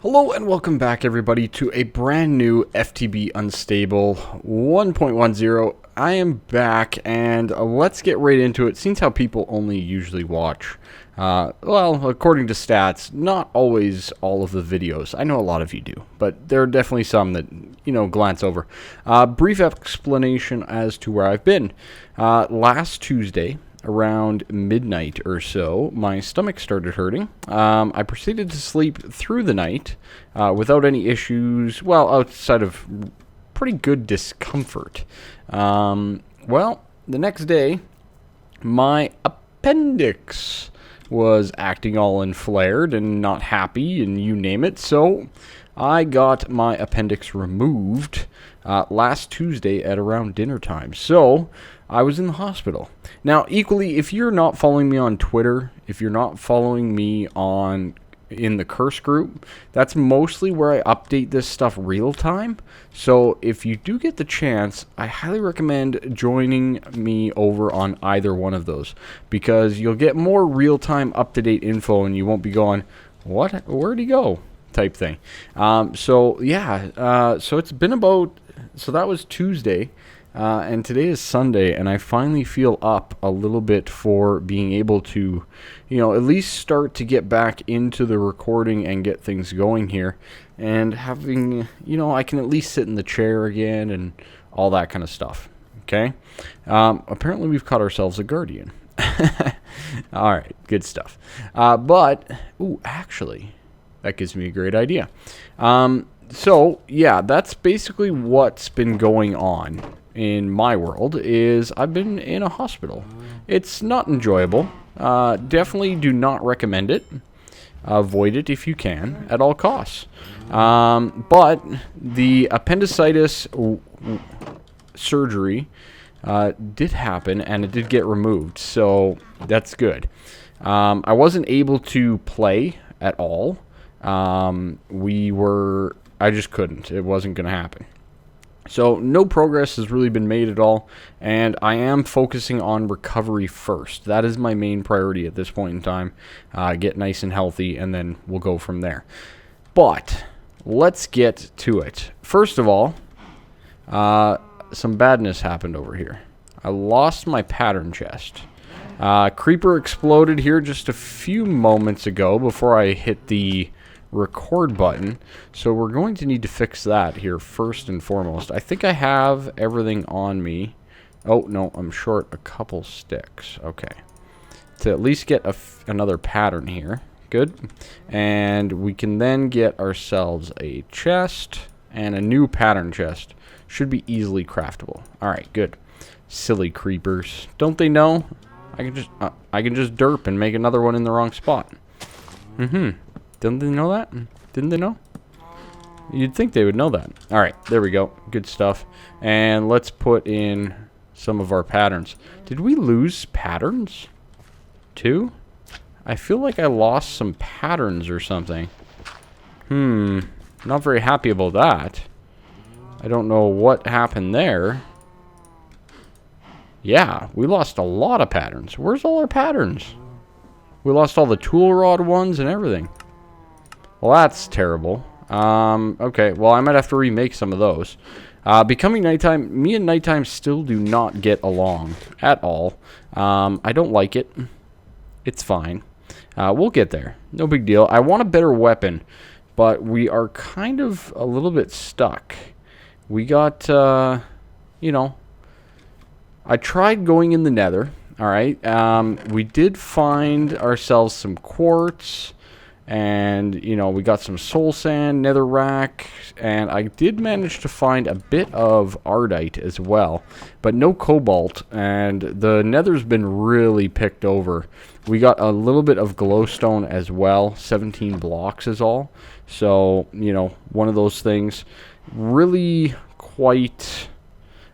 Hello and welcome back everybody to a brand new FTB Unstable 1.10. I am back and let's get right into it. Seems how people only usually watch, well, according to stats, not always all of the videos. I know a lot of you do, but there are definitely some that, glance over. Brief explanation as to where I've been. Last Tuesday, around midnight or so, my stomach started hurting. I proceeded to sleep through the night without any issues, well, outside of pretty good discomfort. Well, the next day, my appendix was acting all inflared and not happy and you name it, so I got my appendix removed last Tuesday at around dinner time. So I was in the hospital. Now, equally, if you're not following me on Twitter, if you're not following me in the Curse group, that's mostly where I update this stuff real time. So if you do get the chance, I highly recommend joining me over on either one of those, because you'll get more real time up-to-date info and you won't be going, what? Where'd he go? Type thing. So it's been about, so that was Tuesday. And today is Sunday, and I finally feel up a little bit for being able to, at least start to get back into the recording and get things going here. And having, I can at least sit in the chair again and all that kind of stuff. Okay? Apparently we've caught ourselves a guardian. All right, good stuff. Actually, that gives me a great idea. So, yeah, that's basically what's been going on in my world. Is I've been in a hospital. It's not enjoyable. Definitely do not recommend it. Avoid it if you can at all costs. But the appendicitis surgery did happen, and it did get removed, so that's good. I wasn't able to play at all. I just couldn't. It wasn't going to happen. So no progress has really been made at all, and I am focusing on recovery first. That is my main priority at this point in time. Get nice and healthy, and then we'll go from there. But let's get to it. First of all, some badness happened over here. I lost my pattern chest. Creeper exploded here just a few moments ago before I hit the record button, so we're going to need to fix that here first and foremost. I think I have everything on me. Oh no, I'm short a couple sticks. Okay, to at least get another pattern here. Good. And we can then get ourselves a chest and a new pattern chest. Should be easily craftable. Alright, good. Silly creepers, don't they know I can just derp and make another one in the wrong spot? Didn't they know that? Didn't they know? You'd think they would know that. Alright, there we go. Good stuff. And let's put in some of our patterns. Did we lose patterns too? I feel like I lost some patterns or something. Not very happy about that. I don't know what happened there. Yeah, we lost a lot of patterns. Where's all our patterns? We lost all the tool rod ones and everything. Well, that's terrible. Okay, well, I might have to remake some of those. Becoming nighttime, me and nighttime still do not get along at all. I don't like it. It's fine. We'll get there. No big deal. I want a better weapon, but we are kind of a little bit stuck. We got, I tried going in the nether. Alright, we did find ourselves some quartz. And, we got some soul sand, netherrack, and I did manage to find a bit of ardite as well, but no cobalt, and the nether's been really picked over. We got a little bit of glowstone as well, 17 blocks is all, so, one of those things. Really quite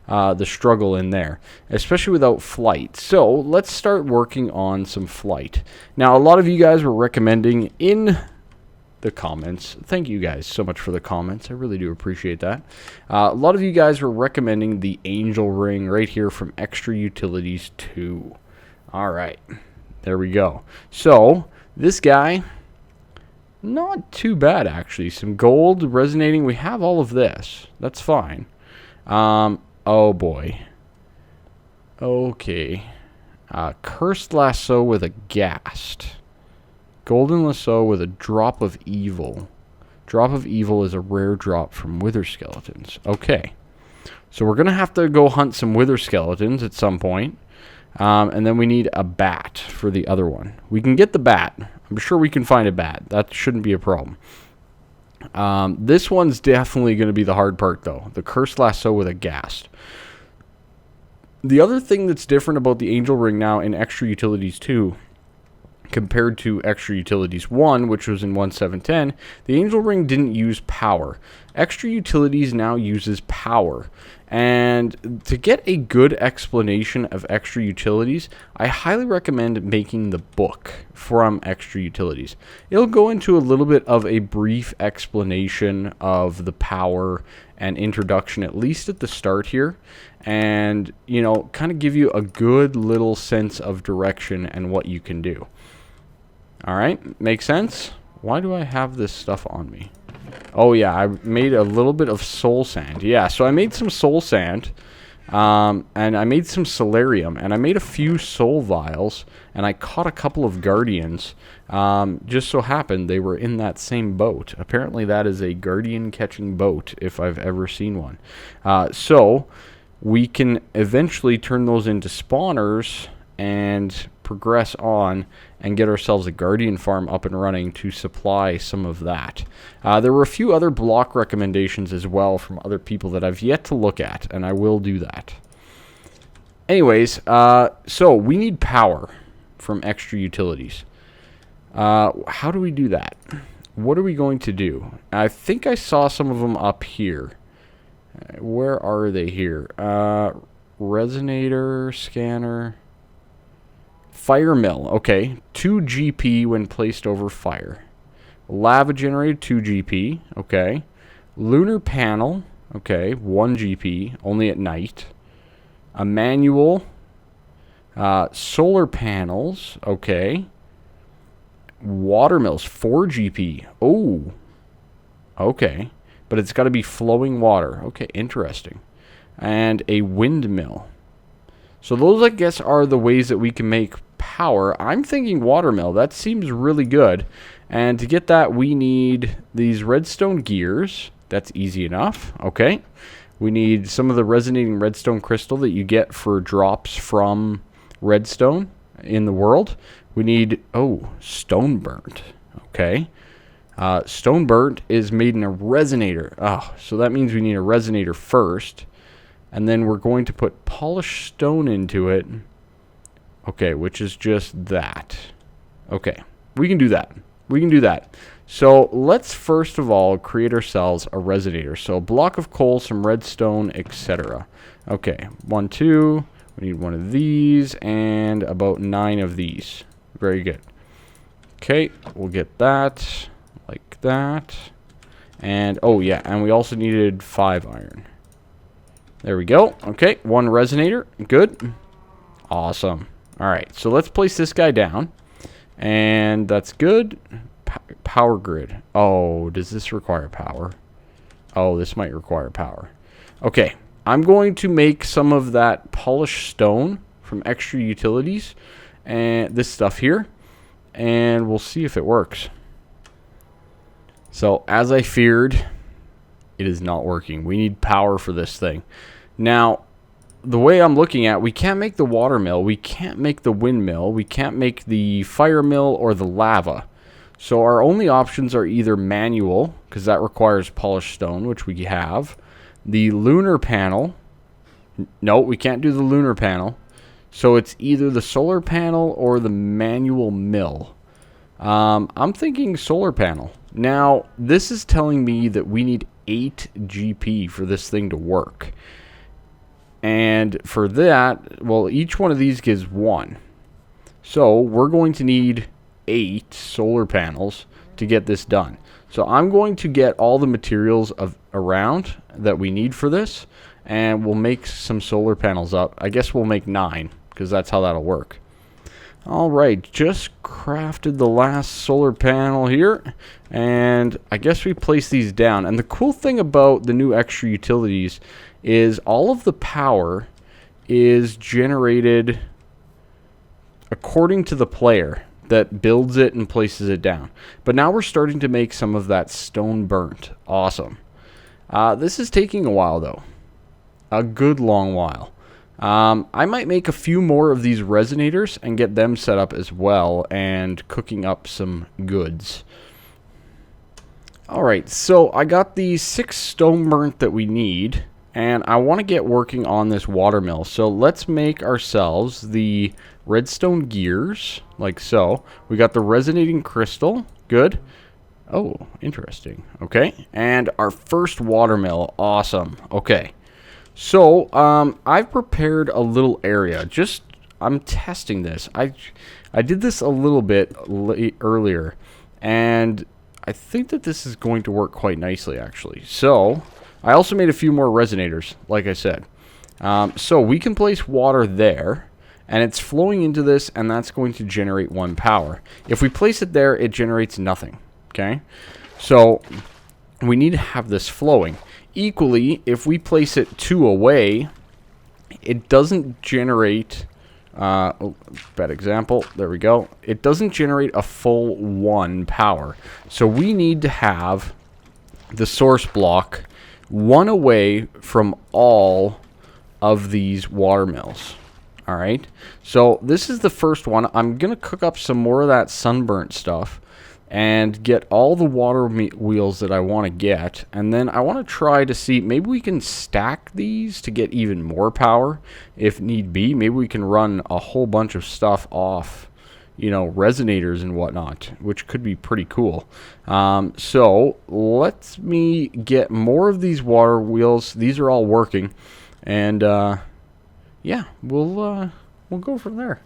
the struggle in there, especially without flight. So let's start working on some flight. Now, a lot of you guys were recommending in the comments, thank you guys so much for the comments, I really do appreciate that. A lot of you guys were recommending the angel ring right here from Extra Utilities 2. Alright, there we go. So this guy Not too bad, actually. Some gold, resonating. We have all of this. That's fine. Oh, boy. Okay. Cursed lasso with a ghast. Golden lasso with a drop of evil. Drop of evil is a rare drop from wither skeletons. Okay. So we're going to have to go hunt some wither skeletons at some point. And then we need a bat for the other one. We can get the bat. I'm sure we can find a bat. That shouldn't be a problem. This one's definitely going to be the hard part, though. The cursed lasso with a ghast. The other thing that's different about the Angel Ring now in Extra Utilities 2 compared to Extra Utilities 1, which was in 1.7.10, the Angel Ring didn't use power. Extra Utilities now uses power. And to get a good explanation of Extra Utilities, I highly recommend making the book from Extra Utilities. It'll go into a little bit of a brief explanation of the power and introduction, at least at the start here, and, you know, kind of give you a good little sense of direction and what you can do. All right, makes sense? Why do I have this stuff on me? Oh, yeah, I made a little bit of soul sand. Yeah, so I made some soul sand, and I made some solarium, and I made a few soul vials, and I caught a couple of guardians. Just so happened they were in that same boat. Apparently that is a guardian catching boat, if I've ever seen one. So we can eventually turn those into spawners and progress on and get ourselves a guardian farm up and running to supply some of that. There were a few other block recommendations as well from other people that I've yet to look at, and I will do that. Anyways, so we need power from Extra Utilities. How do we do that? What are we going to do? I think I saw some of them up here. Where are they here? Resonator, scanner... Fire mill, okay. 2 GP when placed over fire. Lava generator, 2 GP, okay. Lunar panel, okay, 1 GP, only at night. A manual. Solar panels, okay. Water mills, 4 GP. Oh, okay. But it's got to be flowing water. Okay, interesting. And a windmill. So those, I guess, are the ways that we can make power. I'm thinking watermill. That seems really good. And to get that, we need these redstone gears. That's easy enough. Okay. We need some of the resonating redstone crystal that you get for drops from redstone in the world. We need, stone burnt. Okay. Stone burnt is made in a resonator. Oh, so that means we need a resonator first. And then we're going to put polished stone into it. Okay, which is just that. Okay, we can do that. We can do that. So let's first of all create ourselves a resonator. So a block of coal, some redstone, etc. Okay, 1, 2. We need one of these and about 9 of these. Very good. Okay, we'll get that like that. And, oh yeah, and we also needed 5 iron. There we go. Okay, 1 resonator. Good. Awesome. All right, so let's place this guy down. And that's good. Power grid. Oh, does this require power? Oh, this might require power. Okay, I'm going to make some of that polished stone from Extra Utilities. And this stuff here. And we'll see if it works. So, as I feared, it is not working. We need power for this thing. Now, the way I'm looking at, we can't make the water mill, we can't make the windmill, we can't make the fire mill or the lava. So our only options are either manual, because that requires polished stone, which we have. The lunar panel. No, we can't do the lunar panel. So it's either the solar panel or the manual mill. I'm thinking solar panel. Now, this is telling me that we need 8 GP for this thing to work. And for that, well, each one of these gives 1. So we're going to need 8 solar panels to get this done. So I'm going to get all the materials around that we need for this, and we'll make some solar panels up. I guess we'll make 9, because that's how that'll work. Alright, just crafted the last solar panel here, and I guess we place these down. And the cool thing about the new extra utilities is all of the power is generated according to the player that builds it and places it down. But now we're starting to make some of that stone burnt. Awesome. This is taking a while though. A good long while. I might make a few more of these resonators and get them set up as well and cooking up some goods. Alright, so I got the 6 stone burnt that we need, and I want to get working on this watermill. So let's make ourselves the redstone gears, like so. We got the resonating crystal, good. Oh, interesting. Okay, and our first watermill, awesome. Okay. So, I've prepared a little area. I'm testing this. I did this a little bit earlier, and I think that this is going to work quite nicely, actually. So, I also made a few more resonators, like I said. So, we can place water there, and it's flowing into this, and that's going to generate 1 power. If we place it there, it generates nothing, okay? So, we need to have this flowing. Equally, if we place it 2 away, it doesn't generate, oh, bad example, there we go. It doesn't generate a full 1 power. So we need to have the source block 1 away from all of these water mills. Alright, so this is the first one. I'm going to cook up some more of that sunburnt stuff and get all the water wheels that I want to get. And then I want to try to see, maybe we can stack these to get even more power if need be. Maybe we can run a whole bunch of stuff off, you know, resonators and whatnot, which could be pretty cool. So let me get more of these water wheels. These are all working. And yeah, we'll go from there.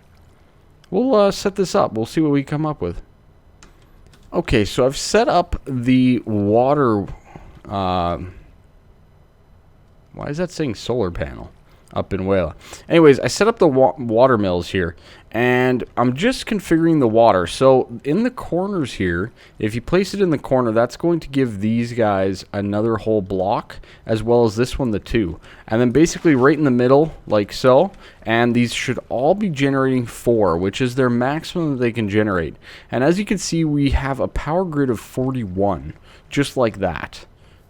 We'll set this up. We'll see what we come up with. Okay, so I've set up the water, why is that saying solar panel up in Wela? Anyways, I set up the water mills here, and I'm just configuring the water. So in the corners here, if you place it in the corner, that's going to give these guys another whole block, as well as this one the 2. And then basically right in the middle, like so, and these should all be generating 4, which is their maximum that they can generate. And as you can see, we have a power grid of 41, just like that.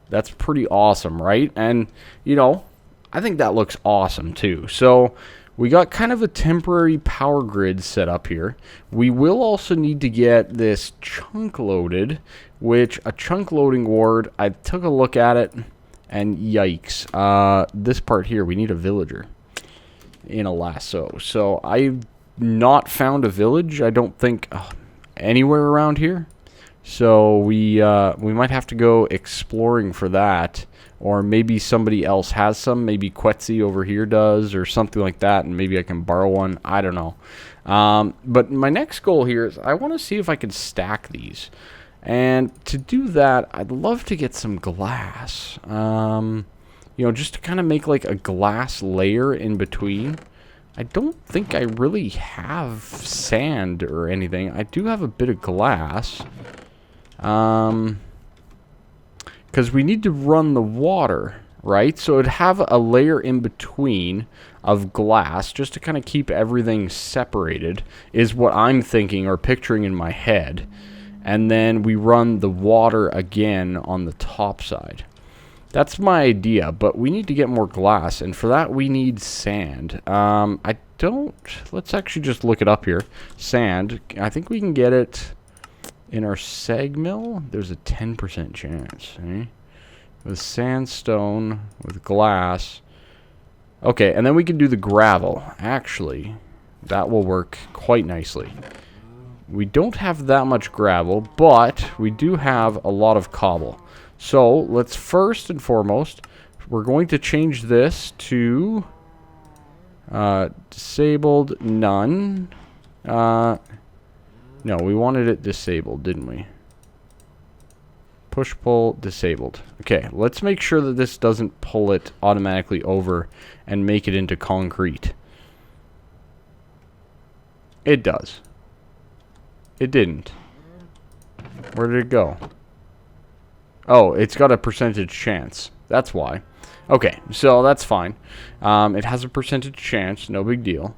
That's pretty awesome, right? And, you know, I think that looks awesome too. So we got kind of a temporary power grid set up here. We will also need to get this chunk loaded, which a chunk loading ward, I took a look at it, and yikes. This part here, we need a villager in a lasso. So I've not found a village, I don't think, anywhere around here. So we might have to go exploring for that. Or maybe somebody else has some. Maybe Quetzy over here does, or something like that, and maybe I can borrow one. I don't know. But my next goal here is I want to see if I can stack these. And to do that, I'd love to get some glass. You know, just to kind of make like a glass layer in between. I don't think I really have sand or anything. I do have a bit of glass. Because we need to run the water, right? So it'd have a layer in between of glass just to kind of keep everything separated is what I'm thinking or picturing in my head. And then we run the water again on the top side. That's my idea, but we need to get more glass, and for that we need sand. Let's actually just look it up here. Sand, I think we can get it in our seg mill. There's a 10% chance, eh? With sandstone, with glass. Okay, and then we can do the gravel. Actually, that will work quite nicely. We don't have that much gravel, but we do have a lot of cobble. So, let's first and foremost, we're going to change this to disabled none. No, we wanted it disabled, didn't we? Push-pull disabled. Okay, let's make sure that this doesn't pull it automatically over and make it into concrete. It does. It didn't. Where did it go? Oh, it's got a percentage chance. That's why. Okay, so that's fine. It has a percentage chance, no big deal.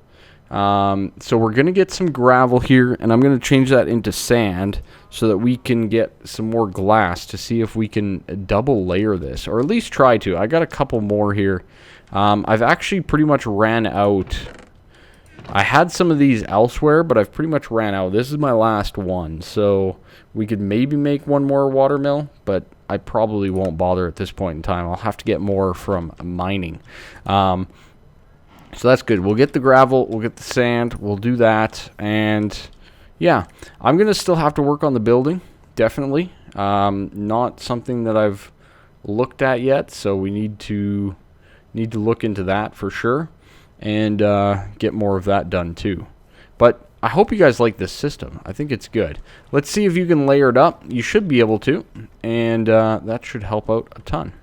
So we're going to get some gravel here, and I'm going to change that into sand so that we can get some more glass to see if we can double layer this, or at least try to. I got a couple more here. I've actually pretty much ran out. I had some of these elsewhere, but I've pretty much ran out. This is my last one, so we could maybe make one more watermill, but I probably won't bother at this point in time. I'll have to get more from mining. So that's good. We'll get the gravel, we'll get the sand, we'll do that, and yeah, I'm going to still have to work on the building, definitely. Not something that I've looked at yet, so we need to look into that for sure, and get more of that done too. But I hope you guys like this system. I think it's good. Let's see if you can layer it up. You should be able to, and that should help out a ton.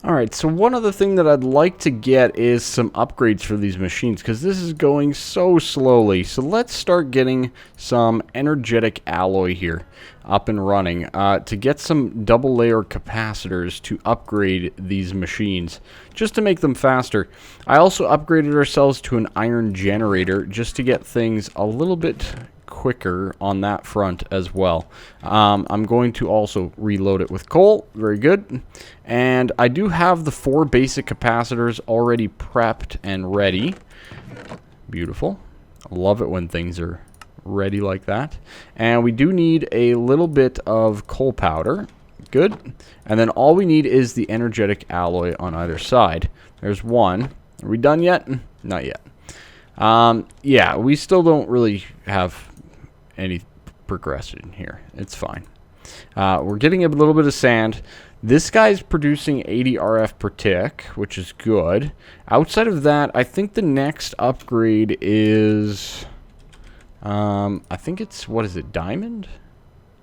Alright, so one other thing that I'd like to get is some upgrades for these machines, because this is going so slowly. So let's start getting some energetic alloy here up and running to get some double layer capacitors to upgrade these machines, just to make them faster. I also upgraded ourselves to an iron generator just to get things a little bit quicker on that front as well. I'm going to also reload it with coal. Very good. And I do have the 4 basic capacitors already prepped and ready. Beautiful. I love it when things are ready like that. And we do need a little bit of coal powder. Good. And then all we need is the energetic alloy on either side. There's one. Are we done yet? Not yet. Yeah, we still don't really have any progression here. It's fine. We're getting a little bit of sand. This guy's producing 80 RF per tick, which is good. Outside of that, I think the next upgrade is I think it's, what is it, diamond?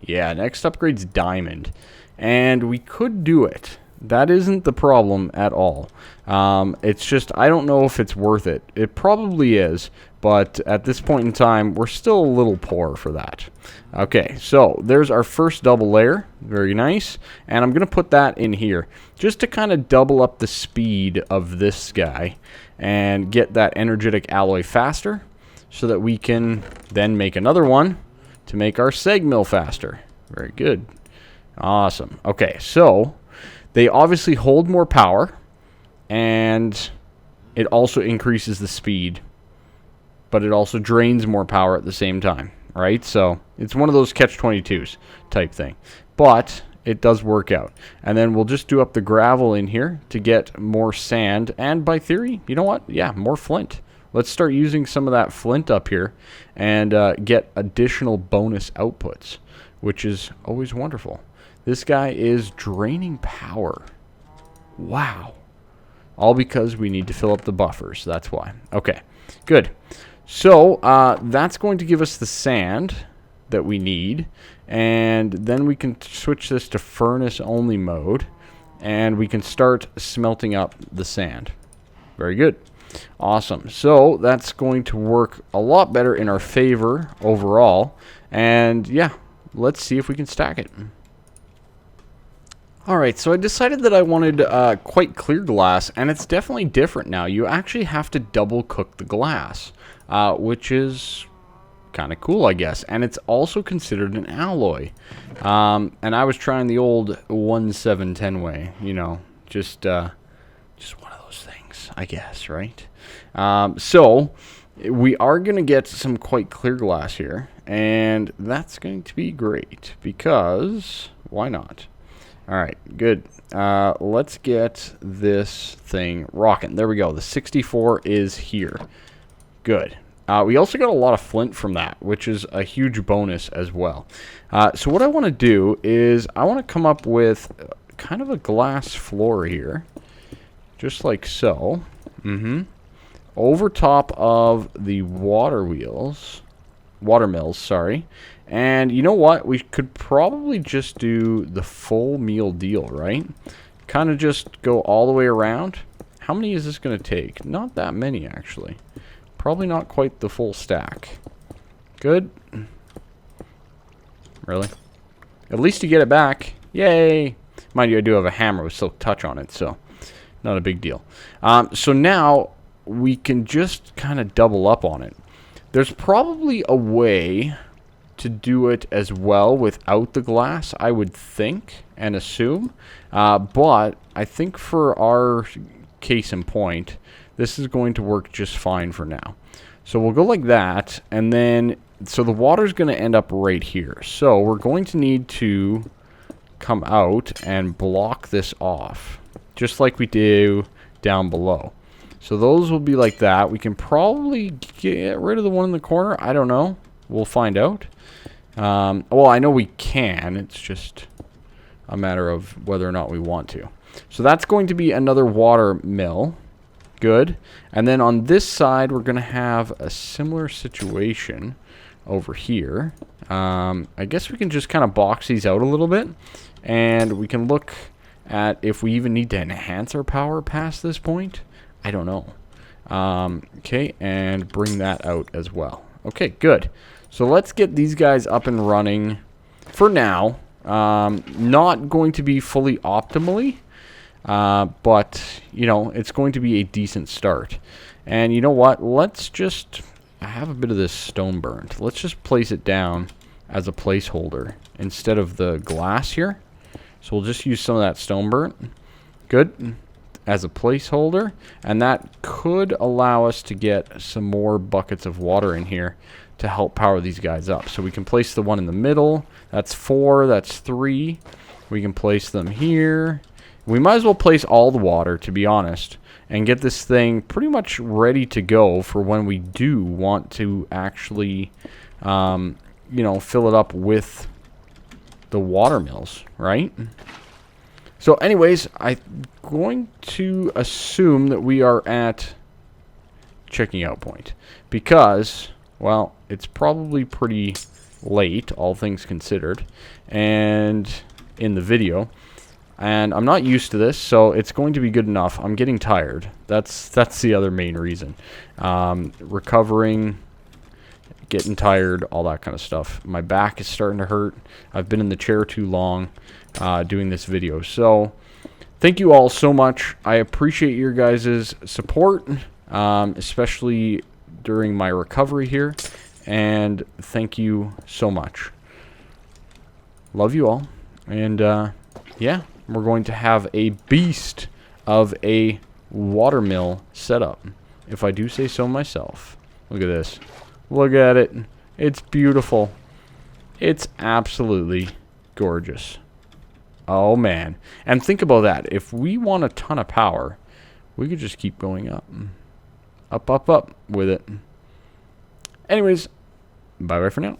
Yeah, next upgrade's diamond. And we could do it. That isn't the problem at all. It's just, I don't know if it's worth it. It probably is, but at this point in time, we're still a little poor for that. Okay, so there's our first double layer. Very nice. And I'm going to put that in here just to kind of double up the speed of this guy and get that energetic alloy faster so that we can then make another one to make our seg mill faster. Very good. Awesome. Okay, so they obviously hold more power, and it also increases the speed, but it also drains more power at the same time, right? So it's one of those catch-22s type thing, but it does work out. And then we'll just do up the gravel in here to get more sand, and by theory, you know what? Yeah, more flint. Let's start using some of that flint up here and get additional bonus outputs, which is always wonderful. This guy is draining power. Wow. All because we need to fill up the buffers. That's why. Okay, good. So that's going to give us the sand that we need. And then we can switch this to furnace only mode. And we can start smelting up the sand. Very good. Awesome. So that's going to work a lot better in our favor overall. And yeah, let's see if we can stack it. Alright, so I decided that I wanted quite clear glass, and it's definitely different now. You actually have to double cook the glass, which is kind of cool, I guess. And it's also considered an alloy. And I was trying the old 1-7-10 way, you know, just one of those things, I guess, right? So we are going to get some quite clear glass here, and that's going to be great, because why not? Alright, good. Let's get this thing rocking. There we go. The 64 is here. Good. We also got a lot of flint from that, which is a huge bonus as well. So what I want to do is I want to come up with kind of a glass floor here. Just like so. Over top of the watermills, sorry. And you know what? We could probably just do the full meal deal, right? Kind of just go all the way around. How many is this going to take? Not that many, actually. Probably not quite the full stack. Good. Really? At least you get it back. Yay! Mind you, I do have a hammer with silk touch on it, so not a big deal. So now we can just kind of double up on it. There's probably a way to do it as well without the glass, I would think and assume. But I think for our case in point, this is going to work just fine for now. So we'll go like that, and then, so the water's going to end up right here. So we're going to need to come out and block this off, just like we do down below. So those will be like that. We can probably get rid of the one in the corner. I don't know. We'll find out. Well, I know we can. It's just a matter of whether or not we want to. So that's going to be another water mill. Good. And then on this side, we're going to have a similar situation over here. I guess we can just kind of box these out a little bit. And we can look at if we even need to enhance our power past this point. I don't know. Okay, and bring that out as well. Okay, good. So let's get these guys up and running for now. Not going to be fully optimally, but, you know, it's going to be a decent start. And you know what? Let's just... I have a bit of this stone burnt. Let's just place it down as a placeholder instead of the glass here. So we'll just use some of that stone burnt. Good. As a placeholder. And that could allow us to get some more buckets of water in here to help power these guys up. So we can place the one in the middle. That's 4. That's 3. We can place them here. We might as well place all the water, to be honest, and get this thing pretty much ready to go for when we do want to actually, you know, fill it up with the water mills, right? So anyways, I'm going to assume that we are at checking out point because, well, it's probably pretty late, all things considered, and in the video. And I'm not used to this, so it's going to be good enough. I'm getting tired. That's the other main reason. Recovering, getting tired, all that kind of stuff. My back is starting to hurt. I've been in the chair too long doing this video. So thank you all so much. I appreciate your guys' support, especially during my recovery here. And thank you so much. Love you all. And yeah. We're going to have a beast of a watermill setup, if I do say so myself. Look at this. Look at it. It's beautiful. It's absolutely gorgeous. Oh, man. And think about that. If we want a ton of power, we could just keep going up. Up, up, up with it. Anyways, bye-bye for now.